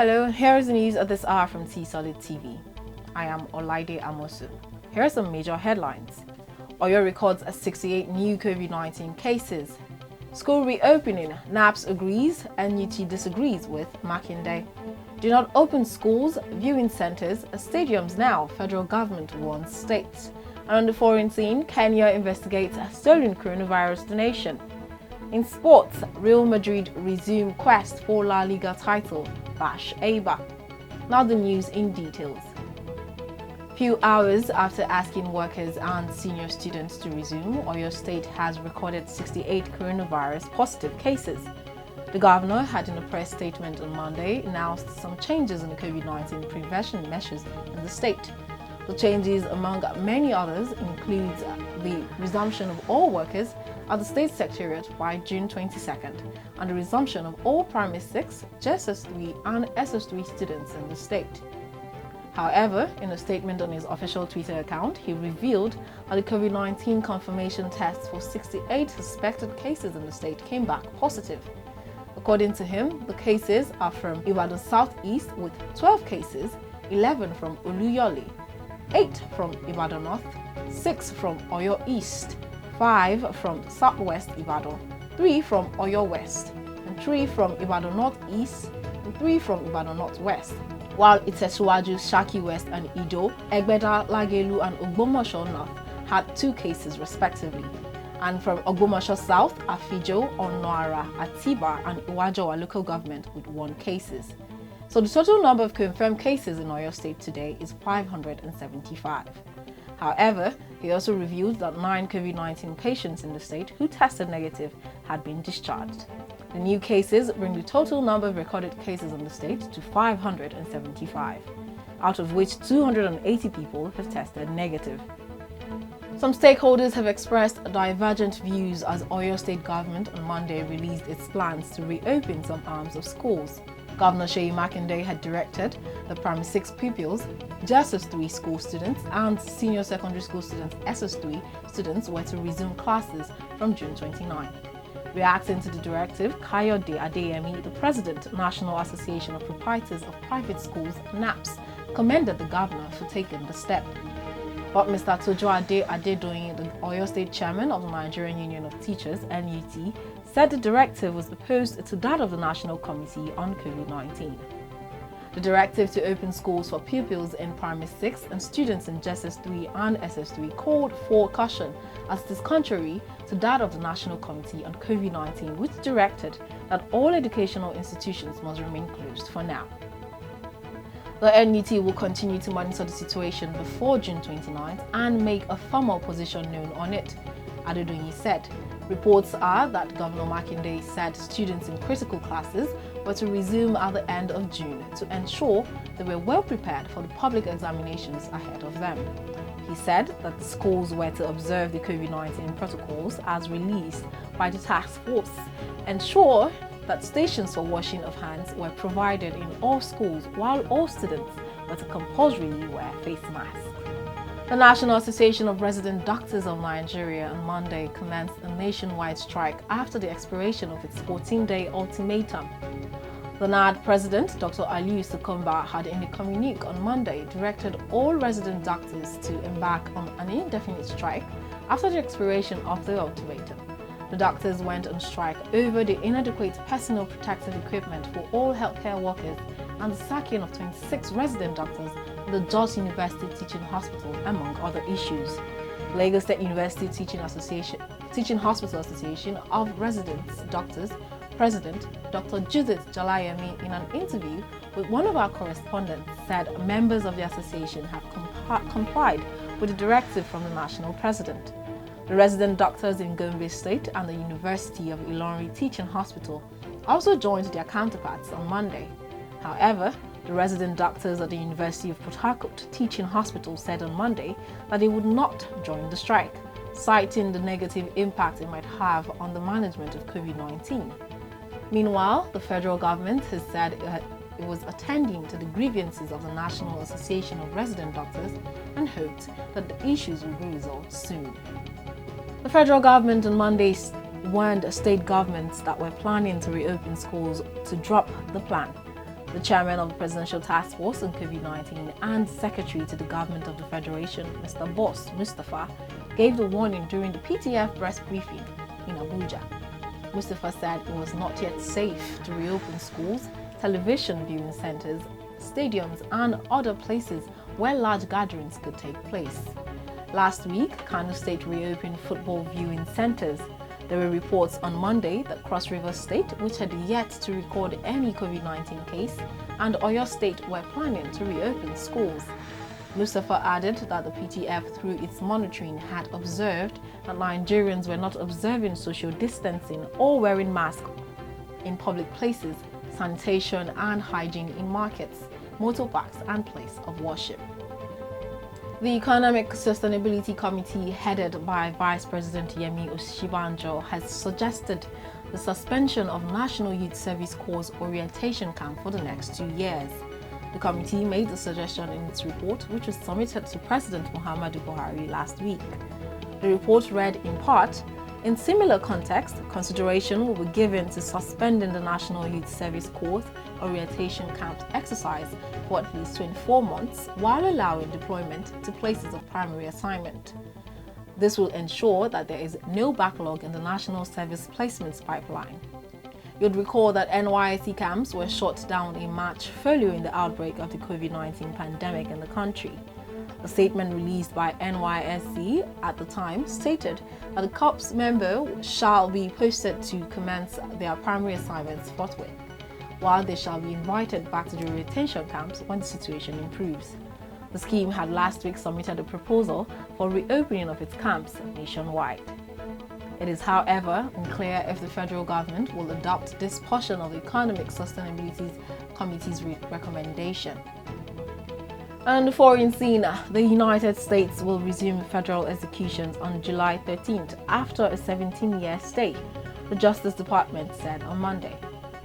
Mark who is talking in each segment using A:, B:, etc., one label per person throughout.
A: Hello, here is the news at this hour from Tstv. I am Olaide Amosu. Here are some major headlines. Oyo records 68 new COVID-19 cases. School reopening, NAPS agrees, NUT disagrees with Makinde. Do not open schools, viewing centres, stadiums now, federal government warns states. And on the foreign scene, Kenya investigates a stolen coronavirus donation. In sports, Real Madrid resume quest for La Liga title, bash Eibar. Now the news in details. Few hours after asking workers and senior students to resume, Oyo State has recorded 68 coronavirus positive cases. The governor had in a press statement on Monday announced some changes in the COVID-19 prevention measures in the state. The changes, among many others, include the resumption of all workers at the state secretariat by June 22nd and the resumption of all primary 6, JSS3 and SS3 students in the state. However, in a statement on his official Twitter account, he revealed that the COVID-19 confirmation tests for 68 suspected cases in the state came back positive. According to him, the cases are from Ibadan Southeast with 12 cases, 11 from Oluyole, 8 from Ibadan North, 6 from Oyo East, 5 from Southwest Ibadan, 3 from Oyo West, and 3 from Ibadan Northeast, and 3 from Ibadan Northwest. While Itesiwaju, Shaki West and Ido, Egbeda, Lagelu and Ogbomoso North had 2 cases respectively. And from Ogbomoso South, Afijo, Onoara, Atiba and Iwajowa local government with 1 cases. So the total number of confirmed cases in Oyo State today is 575. However, he also revealed that 9 COVID-19 patients in the state who tested negative had been discharged. The new cases bring the total number of recorded cases in the state to 575, out of which 280 people have tested negative. Some stakeholders have expressed divergent views as Oyo State government on Monday released its plans to reopen some arms of schools. Governor Seyi Makinde had directed the primary 6 pupils, JSS3 school students and senior secondary school students, SS3 students were to resume classes from June 29. Reacting to the directive, Kayode Adeyemi, the president, National Association of Proprietors of Private Schools, NAPS, commended the governor for taking the step. But Mr. Tojo Adedoyin, the Oyo State chairman of the Nigerian Union of Teachers, NUT, said the directive was opposed to that of the National Committee on COVID-19. The directive to open schools for pupils in primary 6 and students in JSS3 and SS3 called for caution as it is contrary to that of the National Committee on COVID-19, which directed that all educational institutions must remain closed for now. The NUT will continue to monitor the situation before June 29th and make a formal position known on it, Adedoyin said. Reports are that Governor Makinde said students in critical classes were to resume at the end of June to ensure they were well prepared for the public examinations ahead of them. He said that the schools were to observe the COVID-19 protocols as released by the task force, ensure that stations for washing of hands were provided in all schools while all students were to compulsorily wear face masks. The National Association of Resident Doctors of Nigeria on Monday commenced a nationwide strike after the expiration of its 14-day ultimatum. The NAD president, Dr. Aliyu Sukumba, had in a communique on Monday directed all resident doctors to embark on an indefinite strike after the expiration of the ultimatum. The doctors went on strike over the inadequate personal protective equipment for all healthcare workers and the sacking of 26 resident doctors in the Jos University Teaching Hospital, among other issues. Lagos State University Teaching Hospital Association of Residents Doctors President Dr. Judith Jalayemi, in an interview with one of our correspondents, said members of the association have complied with the directive from the national president. The resident doctors in Gombe State and the University of Ilorin Teaching Hospital also joined their counterparts on Monday. However, the resident doctors at the University of Port Harcourt Teaching Hospital said on Monday that they would not join the strike, citing the negative impact it might have on the management of COVID-19. Meanwhile, the federal government has said it was attending to the grievances of the National Association of Resident Doctors and hoped that the issues will be resolved soon. The federal government on Monday warned state governments that were planning to reopen schools to drop the plan. The chairman of the Presidential Task Force on COVID-19 and Secretary to the Government of the Federation, Mr. Boss Mustafa, gave the warning during the PTF press briefing in Abuja. Mustafa said it was not yet safe to reopen schools, television viewing centers, stadiums and other places where large gatherings could take place. Last week, Kano State reopened football viewing centers. There were reports on Monday that Cross River State, which had yet to record any COVID-19 case, and Oyo State were planning to reopen schools. Mustafa added that the PTF, through its monitoring, had observed that Nigerians were not observing social distancing or wearing masks in public places, sanitation and hygiene in markets, motor parks and place of worship. The Economic Sustainability Committee, headed by Vice President Yemi Osinbajo, has suggested the suspension of National Youth Service Corps orientation camp for the next 2 years. The committee made the suggestion in its report, which was submitted to President Muhammadu Buhari last week. The report read in part, "In similar context, consideration will be given to suspending the National Youth Service Corps orientation camp exercise for at least 24 months while allowing deployment to places of primary assignment. This will ensure that there is no backlog in the National Service Placements pipeline." You'd recall that NYSC camps were shut down in March following the outbreak of the COVID-19 pandemic in the country. A statement released by NYSC at the time stated that the corps member shall be posted to commence their primary assignments forthwith, while they shall be invited back to the retention camps when the situation improves. The scheme had last week submitted a proposal for reopening of its camps nationwide. It is, however, unclear if the federal government will adopt this portion of the Economic Sustainability Committee's recommendation. And the foreign scene, the United States will resume federal executions on July 13th after a 17-year stay, the Justice Department said on Monday.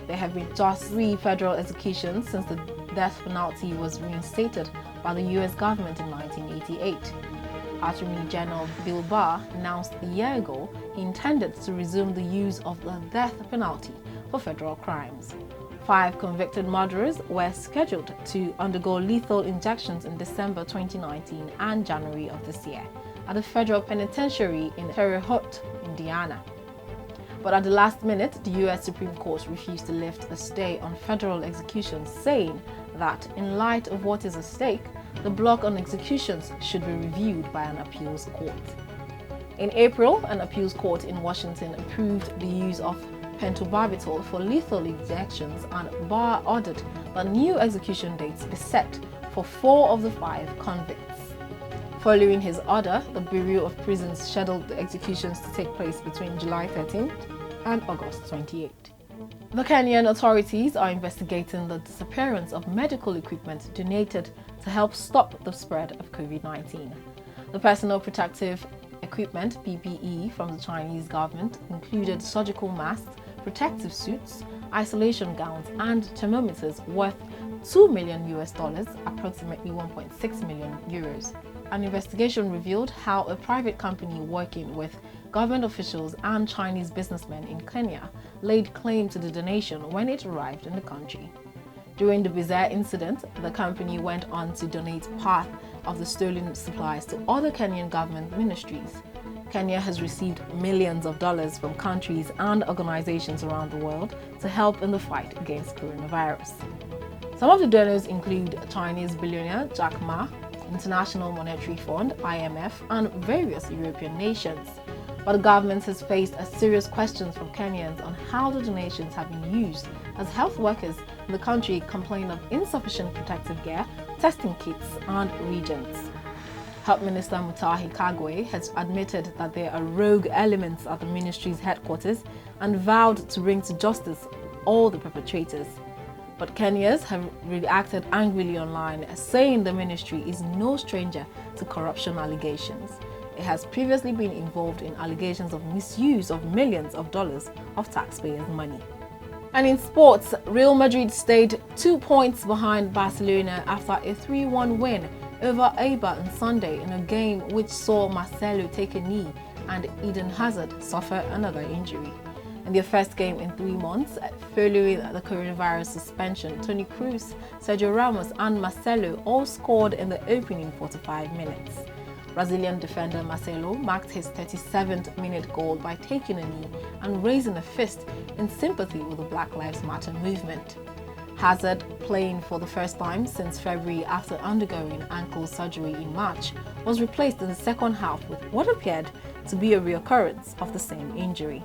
A: There have been just 3 federal executions since the death penalty was reinstated by the U.S. government in 1988. Attorney General Bill Barr announced a year ago he intended to resume the use of the death penalty for federal crimes. 5 convicted murderers were scheduled to undergo lethal injections in December 2019 and January of this year at a federal penitentiary in Terre Haute, Indiana. But at the last minute, the U.S. Supreme Court refused to lift a stay on federal executions, saying that in light of what is at stake, the block on executions should be reviewed by an appeals court. In April, an appeals court in Washington approved the use of pentobarbital for lethal injections, and Barr ordered that new execution dates be set for 4 of the 5 convicts. Following his order, the Bureau of Prisons scheduled the executions to take place between July 13th and August 28th. The Kenyan authorities are investigating the disappearance of medical equipment donated to help stop the spread of COVID-19. The personal protective equipment (PPE) from the Chinese government included surgical masks, protective suits, isolation gowns, and thermometers worth $2 million, approximately 1.6 million euros. An investigation revealed how a private company working with government officials and Chinese businessmen in Kenya laid claim to the donation when it arrived in the country. During the bizarre incident, the company went on to donate part of the stolen supplies to other Kenyan government ministries. Kenya has received millions of dollars from countries and organizations around the world to help in the fight against coronavirus. Some of the donors include Chinese billionaire Jack Ma, International Monetary Fund (IMF), and various European nations. But the government has faced serious questions from Kenyans on how the donations have been used, as health workers in the country complain of insufficient protective gear, testing kits, and reagents. Health Minister Mutahi Kagwe has admitted that there are rogue elements at the ministry's headquarters and vowed to bring to justice all the perpetrators. But Kenyans have reacted angrily online, saying the ministry is no stranger to corruption allegations. It has previously been involved in allegations of misuse of millions of dollars of taxpayers' money. And in sports, Real Madrid stayed 2 points behind Barcelona after a 3-1 win over Eibar on Sunday in a game which saw Marcelo take a knee and Eden Hazard suffer another injury. In their first game in 3 months, following the coronavirus suspension, Toni Kroos, Sergio Ramos and Marcelo all scored in the opening 45 minutes. Brazilian defender Marcelo marked his 37th minute goal by taking a knee and raising a fist in sympathy with the Black Lives Matter movement. Hazard, playing for the first time since February after undergoing ankle surgery in March, was replaced in the second half with what appeared to be a reoccurrence of the same injury.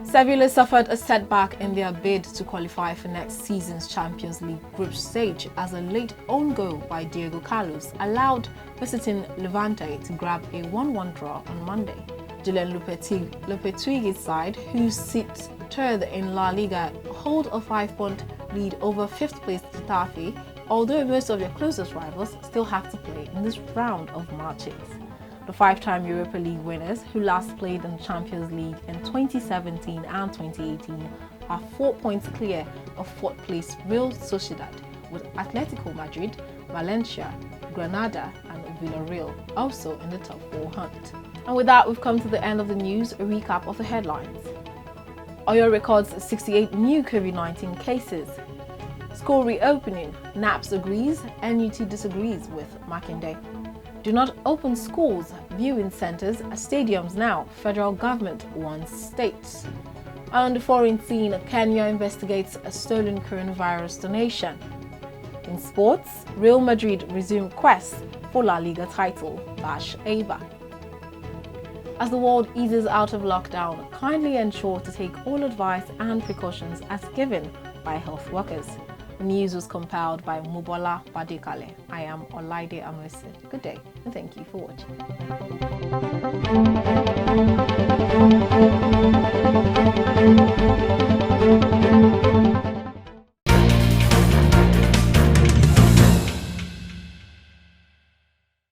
A: Sevilla suffered a setback in their bid to qualify for next season's Champions League group stage as a late own goal by Diego Carlos allowed visiting Levante to grab a 1-1 draw on Monday. Julian Lopetegui's side, who sits third in La Liga, hold a 5-point lead over 5th place Getafe, although most of their closest rivals still have to play in this round of matches. The 5-time Europa League winners, who last played in the Champions League in 2017 and 2018, are 4 points clear of 4th place Real Sociedad, with Atletico Madrid, Valencia, Granada and Villarreal also in the top 4 hunt. And with that, we've come to the end of the news. A recap of the headlines. Oyo records 68 new COVID-19 cases. School reopening. NAPS agrees, NUT disagrees with Makinde. Do not open schools, viewing centres, stadiums now. Federal government warns states. On the foreign scene, Kenya investigates a stolen coronavirus donation. In sports, Real Madrid resume quest for La Liga title, Bash Aba. As the world eases out of lockdown, kindly ensure to take all advice and precautions as given by health workers. The news was compiled by Mubola Badekale. I am Olaide Amosi. Good day and thank you for watching.